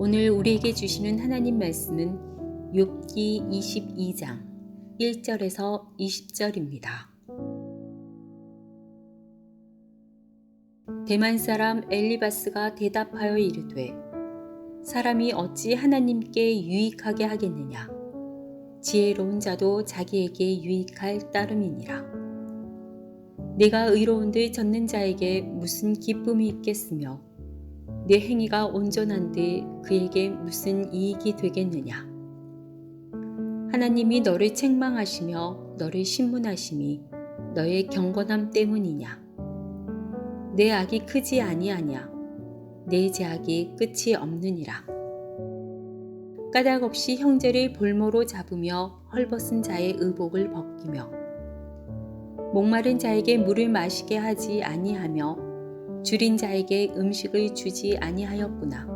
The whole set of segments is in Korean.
오늘 우리에게 주시는 하나님 말씀은 욥기 22장 1절에서 20절입니다. 대만 사람 엘리바스가 대답하여 이르되 사람이 어찌 하나님께 유익하게 하겠느냐. 지혜로운 자도 자기에게 유익할 따름이니라. 내가 의로운들 젖는 자에게 무슨 기쁨이 있겠으며 내 행위가 온전한데 그에게 무슨 이익이 되겠느냐. 하나님이 너를 책망하시며 너를 신문하심이 너의 경건함 때문이냐. 내 악이 크지 아니하냐. 내 죄악이 끝이 없느니라. 까닭 없이 형제를 볼모로 잡으며 헐벗은 자의 의복을 벗기며 목마른 자에게 물을 마시게 하지 아니하며 줄인 자에게 음식을 주지 아니하였구나.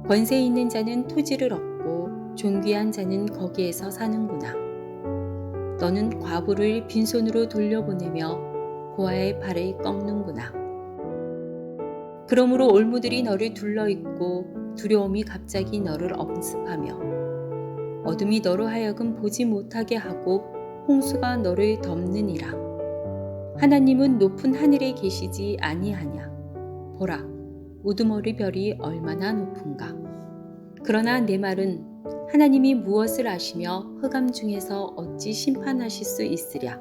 권세 있는 자는 토지를 얻고 존귀한 자는 거기에서 사는구나. 너는 과부를 빈손으로 돌려보내며 고아의 발을 꺾는구나. 그러므로 올무들이 너를 둘러있고 두려움이 갑자기 너를 엄습하며 어둠이 너로 하여금 보지 못하게 하고 홍수가 너를 덮느니라. 하나님은 높은 하늘에 계시지 아니하냐. 보라, 우두머리 별이 얼마나 높은가. 그러나 내 말은 하나님이 무엇을 아시며 흑암 중에서 어찌 심판하실 수 있으랴.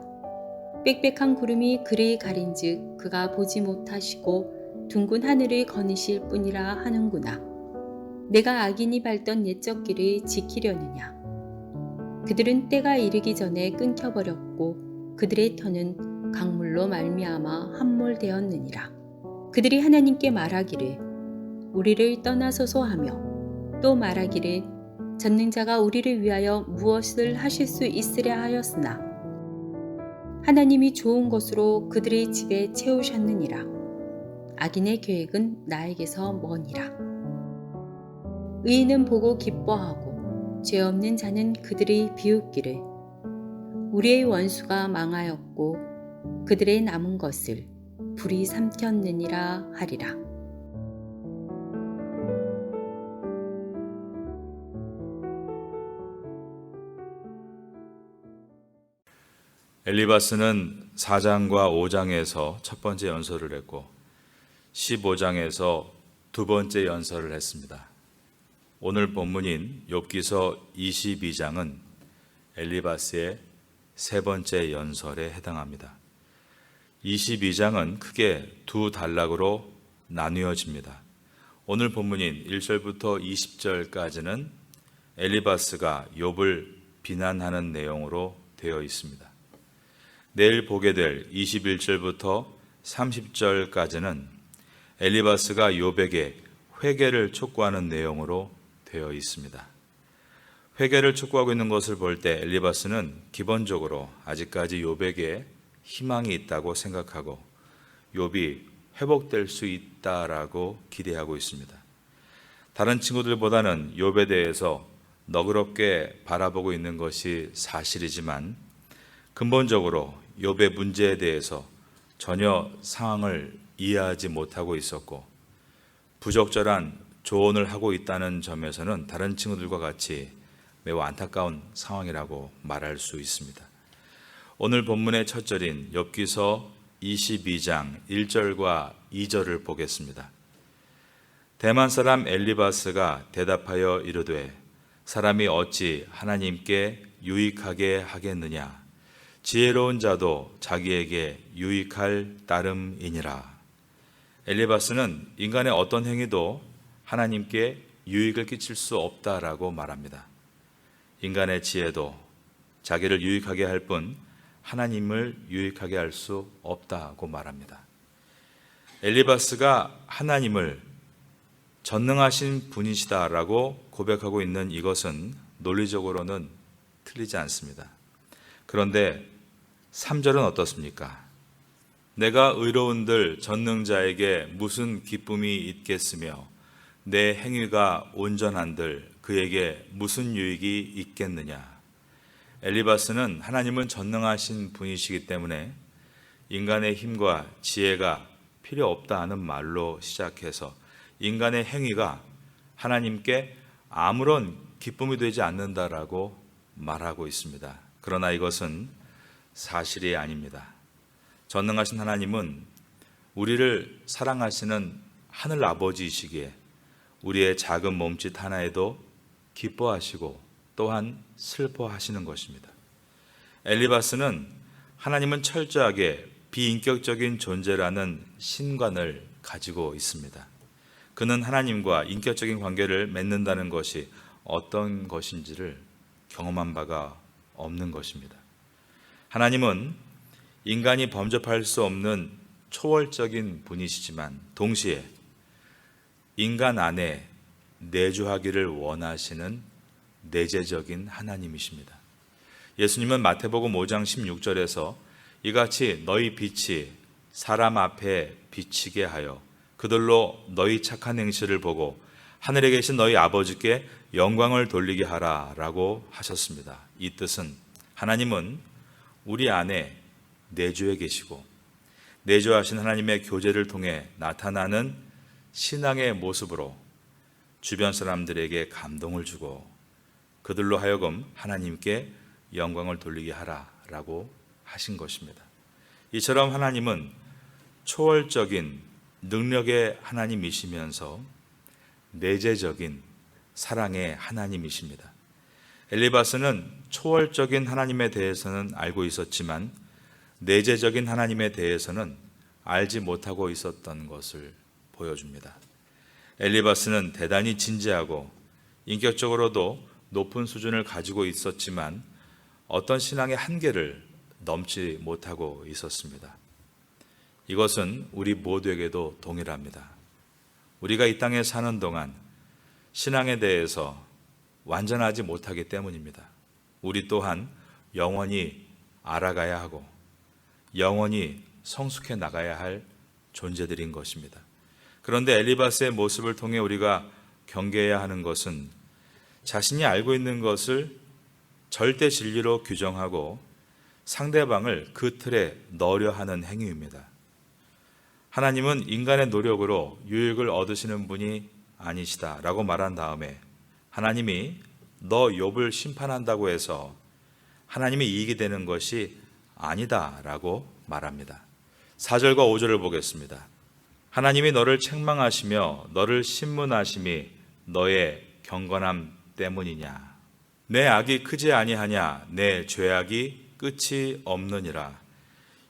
빽빽한 구름이 그를 가린즉 그가 보지 못하시고 둥근 하늘을 거니실 뿐이라 하는구나. 내가 악인이 밟던 옛적 길을 지키려느냐. 그들은 때가 이르기 전에 끊겨버렸고 그들의 터는 강물로 말미암아 함몰되었느니라. 그들이 하나님께 말하기를 우리를 떠나소서 하며 또 말하기를 전능자가 우리를 위하여 무엇을 하실 수 있으랴 하였으나 하나님이 좋은 것으로 그들의 집에 채우셨느니라. 악인의 계획은 나에게서 머니라. 의인은 보고 기뻐하고 죄 없는 자는 그들의 비웃기를 우리의 원수가 망하였고 그들의 남은 것을 불이 삼켰느니라 하리라. 엘리바스는 4장과 5장에서 첫 번째 연설을 했고 15장에서 두 번째 연설을 했습니다. 오늘 본문인 욥기서 22장은 엘리바스의 세 번째 연설에 해당합니다. 22장은 크게 두 단락으로 나뉘어집니다. 오늘 본문인 1절부터 20절까지는 엘리바스가 욥을 비난하는 내용으로 되어 있습니다. 내일 보게 될 21절부터 30절까지는 엘리바스가 욥에게 회개를 촉구하는 내용으로 되어 있습니다. 회개를 촉구하고 있는 것을 볼 때 엘리바스는 기본적으로 아직까지 욥에게 희망이 있다고 생각하고 욥이 회복될 수 있다라고 기대하고 있습니다. 다른 친구들보다는 욥에 대해서 너그럽게 바라보고 있는 것이 사실이지만 근본적으로 욥의 문제에 대해서 전혀 상황을 이해하지 못하고 있었고 부적절한 조언을 하고 있다는 점에서는 다른 친구들과 같이 매우 안타까운 상황이라고 말할 수 있습니다. 오늘 본문의 첫 절인 욥기서 22장 1절과 2절을 보겠습니다. 대만 사람 엘리바스가 대답하여 이르되 사람이 어찌 하나님께 유익하게 하겠느냐. 지혜로운 자도 자기에게 유익할 따름이니라. 엘리바스는 인간의 어떤 행위도 하나님께 유익을 끼칠 수 없다라고 말합니다. 인간의 지혜도 자기를 유익하게 할 뿐 하나님을 유익하게 할 수 없다고 말합니다. 엘리바스가 하나님을 전능하신 분이시다라고 고백하고 있는 이것은 논리적으로는 틀리지 않습니다. 그런데 3절은 어떻습니까? 내가 의로운들 전능자에게 무슨 기쁨이 있겠으며 내 행위가 온전한들 그에게 무슨 유익이 있겠느냐. 엘리바스는 하나님은 전능하신 분이시기 때문에 인간의 힘과 지혜가 필요 없다 하는 말로 시작해서 인간의 행위가 하나님께 아무런 기쁨이 되지 않는다라고 말하고 있습니다. 그러나 이것은 사실이 아닙니다. 전능하신 하나님은 우리를 사랑하시는 하늘 아버지이시기에 우리의 작은 몸짓 하나에도 기뻐하시고 또한 슬퍼하시는 것입니다. 엘리바스는 하나님은 철저하게 비인격적인 존재라는 신관을 가지고 있습니다. 그는 하나님과 인격적인 관계를 맺는다는 것이 어떤 것인지를 경험한 바가 없는 것입니다. 하나님은 인간이 범접할 수 없는 초월적인 분이시지만 동시에 인간 안에 내주하기를 원하시는 내재적인 하나님이십니다. 예수님은 마태복음 5장 16절에서 이같이 너희 빛이 사람 앞에 비치게 하여 그들로 너희 착한 행실을 보고 하늘에 계신 너희 아버지께 영광을 돌리게 하라 라고 하셨습니다. 이 뜻은 하나님은 우리 안에 내주해 계시고 내주하신 하나님의 교제를 통해 나타나는 신앙의 모습으로 주변 사람들에게 감동을 주고 그들로 하여금 하나님께 영광을 돌리게 하라라고 하신 것입니다. 이처럼 하나님은 초월적인 능력의 하나님이시면서 내재적인 사랑의 하나님이십니다. 엘리바스는 초월적인 하나님에 대해서는 알고 있었지만 내재적인 하나님에 대해서는 알지 못하고 있었던 것을 보여줍니다. 엘리바스는 대단히 진지하고 인격적으로도 높은 수준을 가지고 있었지만 어떤 신앙의 한계를 넘지 못하고 있었습니다. 이것은 우리 모두에게도 동일합니다. 우리가 이 땅에 사는 동안 신앙에 대해서 완전하지 못하기 때문입니다. 우리 또한 영원히 알아가야 하고 영원히 성숙해 나가야 할 존재들인 것입니다. 그런데 엘리바스의 모습을 통해 우리가 경계해야 하는 것은 자신이 알고 있는 것을 절대 진리로 규정하고 상대방을 그 틀에 넣으려 하는 행위입니다. 하나님은 인간의 노력으로 유익을 얻으시는 분이 아니시다라고 말한 다음에 하나님이 너 욥을 심판한다고 해서 하나님이 이익이 되는 것이 아니다라고 말합니다. 4절과 5절을 보겠습니다. 하나님이 너를 책망하시며 너를 신문하심이 너의 경건함 때문이냐. 내 악이 크지 아니하냐. 내 죄악이 끝이 없느니라.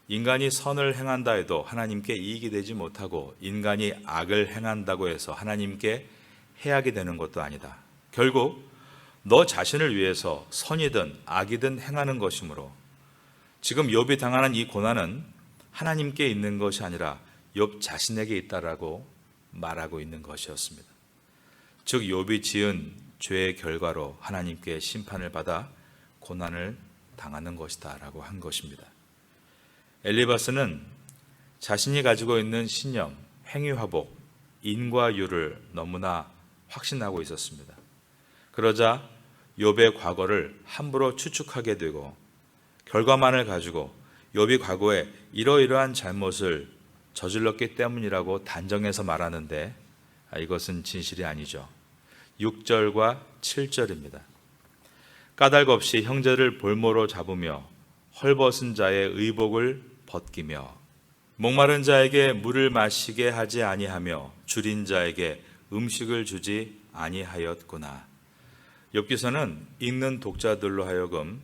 인간이 선을 행한다 해도 하나님께 이익이 되지 못하고 인간이 악을 행한다고 해서 하나님께 해악이 되는 것도 아니다. 결국 너 자신을 위해서 선이든 악이든 행하는 것이므로 지금 욥이 당하는 이 고난은 하나님께 있는 것이 아니라 욥 자신에게 있다라고 말하고 있는 것이었습니다. 즉 욥이 지은 죄의 결과로 하나님께 심판을 받아 고난을 당하는 것이다라고 한 것입니다. 엘리바스는 자신이 가지고 있는 신념, 행위화복, 인과 유를 너무나 확신하고 있었습니다. 그러자 욥의 과거를 함부로 추측하게 되고 결과만을 가지고 욥이 과거에 이러이러한 잘못을 저질렀기 때문이라고 단정해서 말하는데 이것은 진실이 아니죠. 6절과 7절입니다. 까닭없이 형제를 볼모로 잡으며 헐벗은 자의 의복을 벗기며 목마른 자에게 물을 마시게 하지 아니하며 줄인 자에게 음식을 주지 아니하였구나. 욥기서는 읽는 독자들로 하여금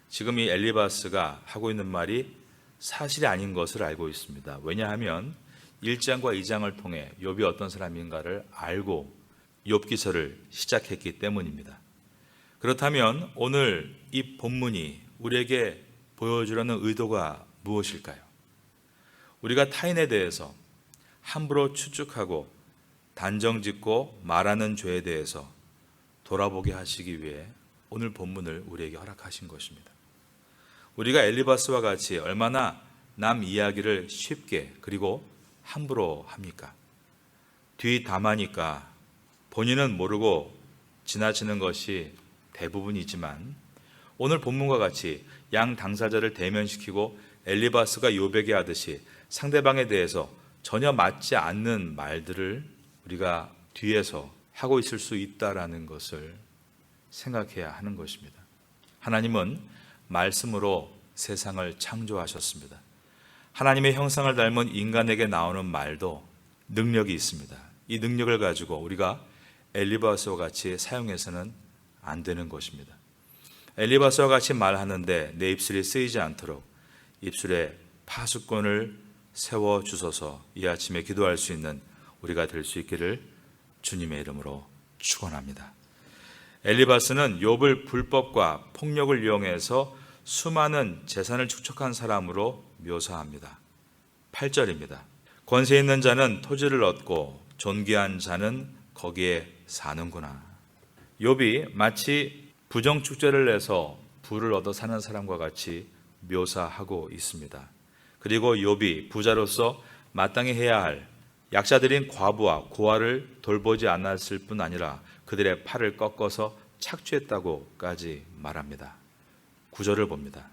지금 이 엘리바스가 하고 있는 말이 사실이 아닌 것을 알고 있습니다. 왜냐하면 1장과 2장을 통해 욥이 어떤 사람인가를 알고 욥기서를 시작했기 때문입니다. 그렇다면 오늘 이 본문이 우리에게 보여주려는 의도가 무엇일까요? 우리가 타인에 대해서 함부로 추측하고 단정짓고 말하는 죄에 대해서 돌아보게 하시기 위해 오늘 본문을 우리에게 허락하신 것입니다. 우리가 엘리바스와 같이 얼마나 남 이야기를 쉽게 그리고 함부로 합니까? 뒤담하니까 본인은 모르고 지나치는 것이 대부분이지만 오늘 본문과 같이 양 당사자를 대면시키고 엘리바스가 욥에게 하듯이 상대방에 대해서 전혀 맞지 않는 말들을 우리가 뒤에서 하고 있을 수 있다라는 것을 생각해야 하는 것입니다. 하나님은 말씀으로 세상을 창조하셨습니다. 하나님의 형상을 닮은 인간에게 나오는 말도 능력이 있습니다. 이 능력을 가지고 우리가 엘리바스와 같이 사용해서는 안 되는 것입니다. 엘리바스와 같이 말하는데 내 입술이 쓰이지 않도록 입술에 파수꾼을 세워주소서. 이 아침에 기도할 수 있는 우리가 될 수 있기를 주님의 이름으로 축원합니다. 엘리바스는 욥을 불법과 폭력을 이용해서 수많은 재산을 축적한 사람으로 묘사합니다. 8절입니다. 권세 있는 자는 토지를 얻고 존귀한 자는 거기에 사는구나. 욥이 마치 부정축제를 내서 부를 얻어 사는 사람과 같이 묘사하고 있습니다. 그리고 욥이 부자로서 마땅히 해야 할 약자들인 과부와 고아를 돌보지 않았을 뿐 아니라 그들의 팔을 꺾어서 착취했다고까지 말합니다. 9절을 봅니다.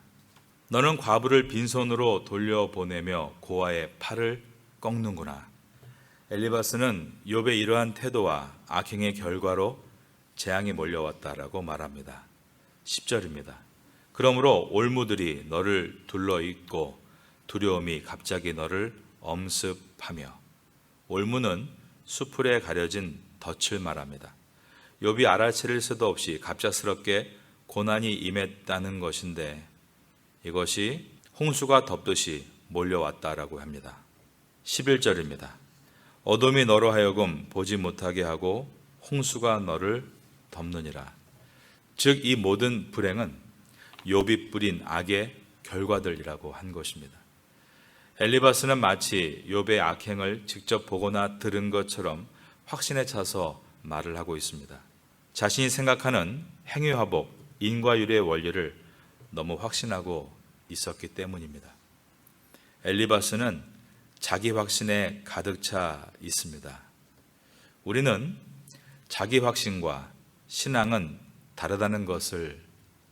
너는 과부를 빈손으로 돌려보내며 고아의 팔을 꺾는구나. 엘리바스는 욥의 이러한 태도와 악행의 결과로 재앙이 몰려왔다라고 말합니다. 10절입니다. 그러므로 올무들이 너를 둘러있고 두려움이 갑자기 너를 엄습하며. 올무는 수풀에 가려진 덫을 말합니다. 욥이 알아채릴 새도 없이 갑작스럽게 고난이 임했다는 것인데 이것이 홍수가 덮듯이 몰려왔다라고 합니다. 11절입니다. 어둠이 너로 하여금 보지 못하게 하고 홍수가 너를 덮느니라. 즉 이 모든 불행은 욥이 뿌린 악의 결과들이라고 한 것입니다. 엘리바스는 마치 욥의 악행을 직접 보거나 들은 것처럼 확신에 차서 말을 하고 있습니다. 자신이 생각하는 행위화복, 인과율의 원리를 너무 확신하고 있었기 때문입니다. 엘리바스는 자기 확신에 가득 차 있습니다. 우리는 자기 확신과 신앙은 다르다는 것을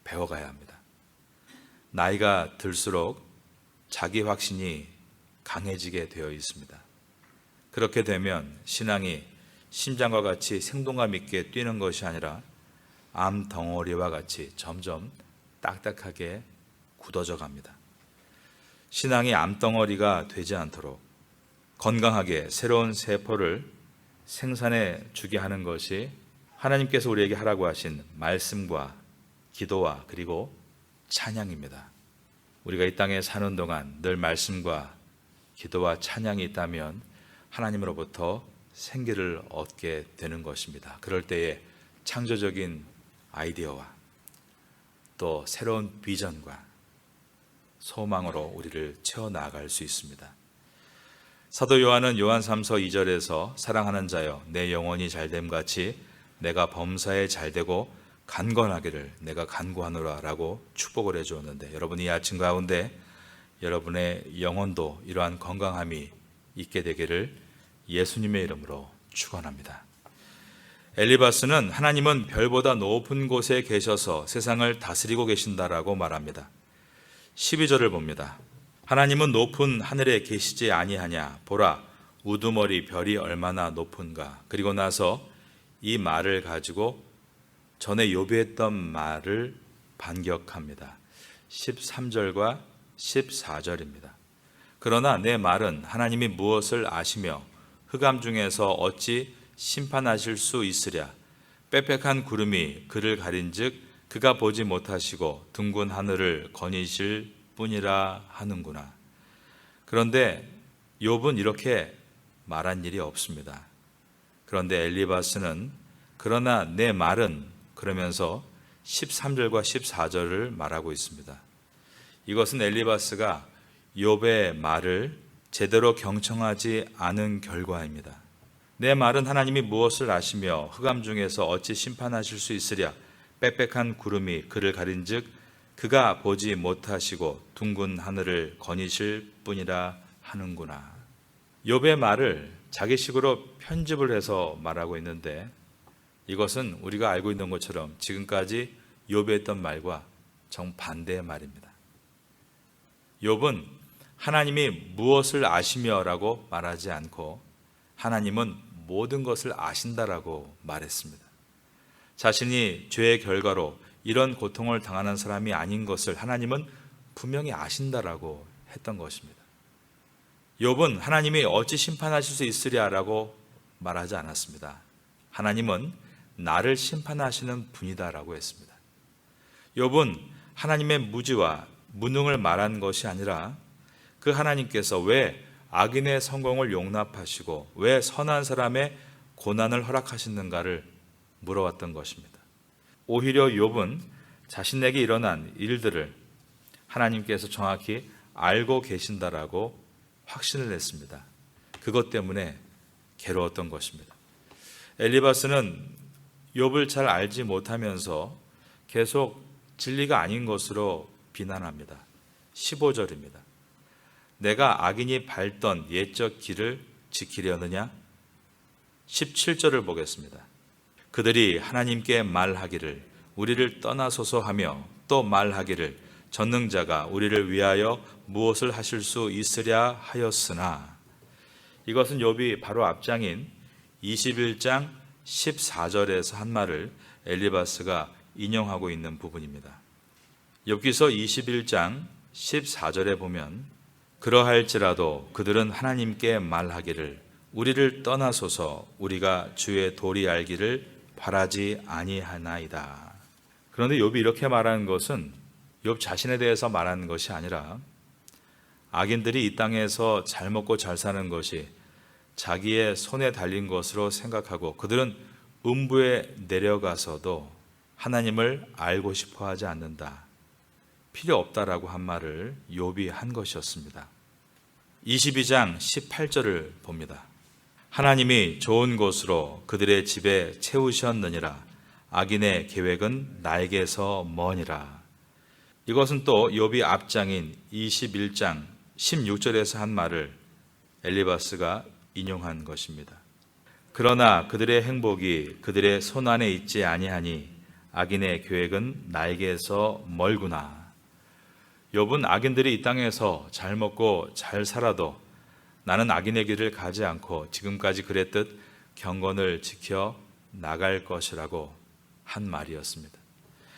배워가야 합니다. 나이가 들수록 자기 확신이 강해지게 되어 있습니다. 그렇게 되면 신앙이 심장과 같이 생동감 있게 뛰는 것이 아니라 암 덩어리와 같이 점점 딱딱하게 굳어져 갑니다. 신앙이 암덩어리가 되지 않도록 건강하게 새로운 세포를 생산해 주게 하는 것이 하나님께서 우리에게 하라고 하신 말씀과 기도와 그리고 찬양입니다. 우리가 이 땅에 사는 동안 늘 말씀과 기도와 찬양이 있다면 하나님으로부터 생기를 얻게 되는 것입니다. 그럴 때에 창조적인 아이디어와 또 새로운 비전과 소망으로 우리를 채워나갈 수 있습니다. 사도 요한은 요한 3서 2절에서 사랑하는 자여 내 영혼이 잘됨 같이 내가 범사에 잘되고 간건하기를 내가 간구하노라 라고 축복을 해주었는데 여러분 이 아침 가운데 여러분의 영혼도 이러한 건강함이 있게 되기를 예수님의 이름으로 축원합니다. 엘리바스는 하나님은 별보다 높은 곳에 계셔서 세상을 다스리고 계신다라고 말합니다. 12절을 봅니다. 하나님은 높은 하늘에 계시지 아니하냐 보라 우두머리 별이 얼마나 높은가. 그리고 나서 이 말을 가지고 전에 요비했던 말을 반격합니다. 13절과 14절입니다. 그러나 내 말은 하나님이 무엇을 아시며 흑암 중에서 어찌 심판하실 수 있으랴. 빽빽한 구름이 그를 가린즉 그가 보지 못하시고 둥근 하늘을 거니실 뿐이라 하는구나. 그런데 욥은 이렇게 말한 일이 없습니다. 그런데 엘리바스는 그러나 내 말은 그러면서 13절과 14절을 말하고 있습니다. 이것은 엘리바스가 욥의 말을 제대로 경청하지 않은 결과입니다. 내 말은 하나님이 무엇을 아시며 흑암 중에서 어찌 심판하실 수 있으랴. 빽빽한 구름이 그를 가린즉 그가 보지 못하시고 둥근 하늘을 거니실 뿐이라 하는구나. 욥의 말을 자기식으로 편집을 해서 말하고 있는데 이것은 우리가 알고 있는 것처럼 지금까지 욥이 했던 말과 정반대의 말입니다. 욥은 하나님이 무엇을 아시며라고 말하지 않고 하나님은 모든 것을 아신다라고 말했습니다. 자신이 죄의 결과로 이런 고통을 당하는 사람이 아닌 것을 하나님은 분명히 아신다라고 했던 것입니다. 욥은 하나님이 어찌 심판하실 수 있으랴라고 말하지 않았습니다. 하나님은 나를 심판하시는 분이다라고 했습니다. 욥은 하나님의 무지와 무능을 말한 것이 아니라 그 하나님께서 왜 악인의 성공을 용납하시고 왜 선한 사람의 고난을 허락하시는가를 물어왔던 것입니다. 오히려 욥은 자신에게 일어난 일들을 하나님께서 정확히 알고 계신다라고 확신을 했습니다. 그것 때문에 괴로웠던 것입니다. 엘리바스는 욥을 잘 알지 못하면서 계속 진리가 아닌 것으로 비난합니다. 15절입니다. 내가 악인이 밟던 옛적 길을 지키려느냐? 17절을 보겠습니다. 그들이 하나님께 말하기를 우리를 떠나소서 하며 또 말하기를 전능자가 우리를 위하여 무엇을 하실 수 있으랴 하였으나, 이것은 욥이 바로 앞장인 21장 14절에서 한 말을 엘리바스가 인용하고 있는 부분입니다. 욥기서 21장 14절에 보면 그러할지라도 그들은 하나님께 말하기를 우리를 떠나소서 우리가 주의 도리 알기를 바라지 아니하나이다. 그런데 욥이 이렇게 말하는 것은 욥 자신에 대해서 말하는 것이 아니라 악인들이 이 땅에서 잘 먹고 잘 사는 것이 자기의 손에 달린 것으로 생각하고 그들은 음부에 내려가서도 하나님을 알고 싶어 하지 않는다. 필요 없다라고 한 말을 욥이 한 것이었습니다. 22장 18절을 봅니다. 하나님이 좋은 곳으로 그들의 집에 채우셨느니라. 악인의 계획은 나에게서 머니라. 이것은 또 욥이 앞장인 21장 16절에서 한 말을 엘리바스가 인용한 것입니다. 그러나 그들의 행복이 그들의 손안에 있지 아니하니 악인의 계획은 나에게서 멀구나. 욥은 악인들이 이 땅에서 잘 먹고 잘 살아도 나는 악인의 길을 가지 않고 지금까지 그랬듯 경건을 지켜 나갈 것이라고 한 말이었습니다.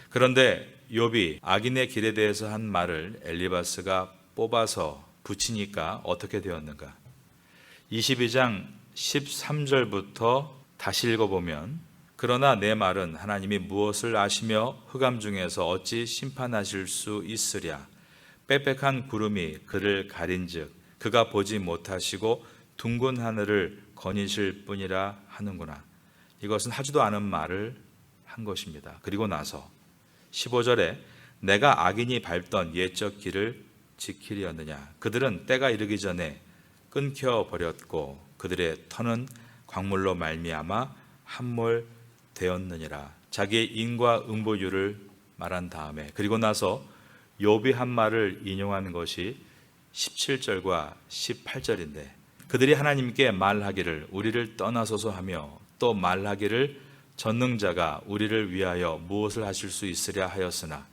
그런데 욥이 악인의 길에 대해서 한 말을 엘리바스가 뽑아서 붙이니까 어떻게 되었는가? 22장 13절부터 다시 읽어보면 그러나 내 말은 하나님이 무엇을 아시며 흑암 중에서 어찌 심판하실 수 있으랴. 빽빽한 구름이 그를 가린즉 그가 보지 못하시고 둥근 하늘을 거니실 뿐이라 하는구나. 이것은 하지도 않은 말을 한 것입니다. 그리고 나서 15절에 내가 악인이 밟던 옛적 길을 지키려느냐. 그들은 때가 이르기 전에 끊겨버렸고 그들의 터는 광물로 말미암아 함몰되었느니라. 자기의 인과 응보율을 말한 다음에 그리고 나서 욥이 한 말을 인용하는 것이 17절과 18절인데 그들이 하나님께 말하기를 우리를 떠나소서 하며 또 말하기를 전능자가 우리를 위하여 무엇을 하실 수 있으랴 하였으나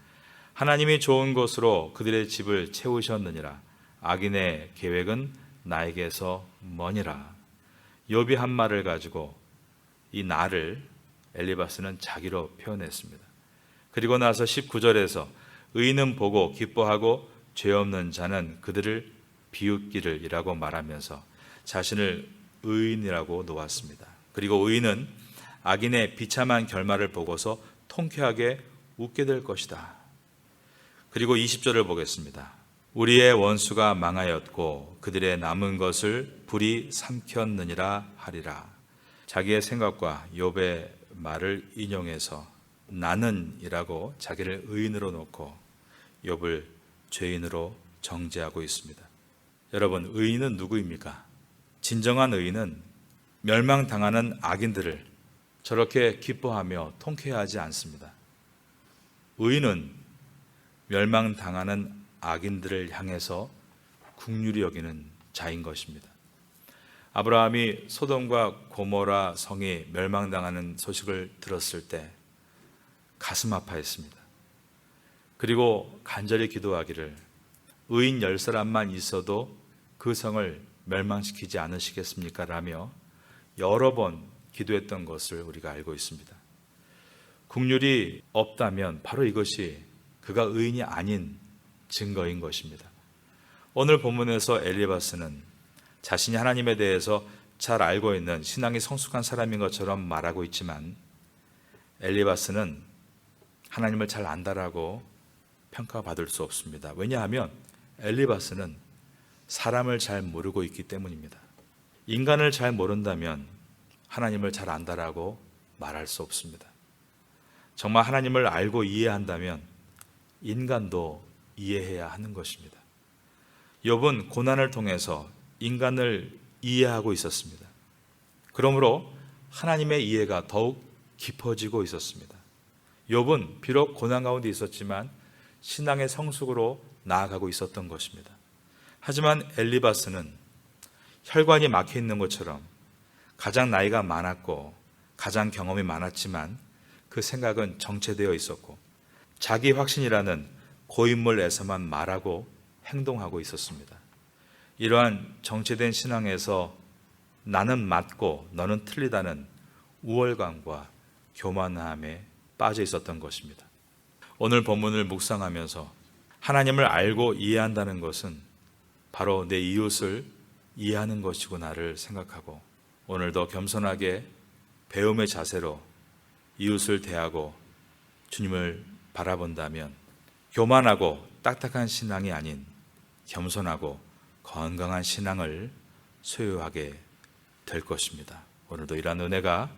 하나님이 좋은 곳으로 그들의 집을 채우셨느니라. 악인의 계획은 나에게서 머니라. 욥이 한 말을 가지고 이 나를 엘리바스는 자기로 표현했습니다. 그리고 나서 19절에서 의인은 보고 기뻐하고 죄 없는 자는 그들을 비웃기를 이라고 말하면서 자신을 의인이라고 놓았습니다. 그리고 의인은 악인의 비참한 결말을 보고서 통쾌하게 웃게 될 것이다. 그리고 20절을 보겠습니다. 우리의 원수가 망하였고 그들의 남은 것을 불이 삼켰느니라 하리라. 자기의 생각과 욥의 말을 인용해서 나는 이라고 자기를 의인으로 놓고 욥을 죄인으로 정죄하고 있습니다. 여러분, 의인은 누구입니까? 진정한 의인은 멸망당하는 악인들을 저렇게 기뻐하며 통쾌하지 않습니다. 의인은 멸망당하는 악인들을 향해서 긍휼히 여기는 자인 것입니다. 아브라함이 소돔과 고모라 성이 멸망당하는 소식을 들었을 때 가슴 아파했습니다. 그리고 간절히 기도하기를 의인 10사람만 있어도 그 성을 멸망시키지 않으시겠습니까? 라며 여러 번 기도했던 것을 우리가 알고 있습니다. 국률이 없다면 바로 이것이 그가 의인이 아닌 증거인 것입니다. 오늘 본문에서 엘리바스는 자신이 하나님에 대해서 잘 알고 있는 신앙이 성숙한 사람인 것처럼 말하고 있지만 엘리바스는 하나님을 잘 안다라고 평가받을 수 없습니다. 왜냐하면 엘리바스는 사람을 잘 모르고 있기 때문입니다. 인간을 잘 모른다면 하나님을 잘 안다라고 말할 수 없습니다. 정말 하나님을 알고 이해한다면 인간도 이해해야 하는 것입니다. 욥은 고난을 통해서 인간을 이해하고 있었습니다. 그러므로 하나님의 이해가 더욱 깊어지고 있었습니다. 욥은 비록 고난 가운데 있었지만 신앙의 성숙으로 나아가고 있었던 것입니다. 하지만 엘리바스는 혈관이 막혀 있는 것처럼 가장 나이가 많았고 가장 경험이 많았지만 그 생각은 정체되어 있었고 자기 확신이라는 고인물에서만 말하고 행동하고 있었습니다. 이러한 정체된 신앙에서 나는 맞고 너는 틀리다는 우월감과 교만함에 빠져 있었던 것입니다. 오늘 본문을 묵상하면서 하나님을 알고 이해한다는 것은 바로 내 이웃을 이해하는 것이구나를 생각하고 오늘도 겸손하게 배움의 자세로 이웃을 대하고 주님을 바라본다면 교만하고 딱딱한 신앙이 아닌 겸손하고 건강한 신앙을 소유하게 될 것입니다. 오늘도 이러한 은혜가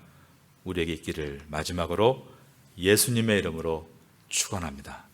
우리에게 있기를 마지막으로 예수님의 이름으로 축원합니다.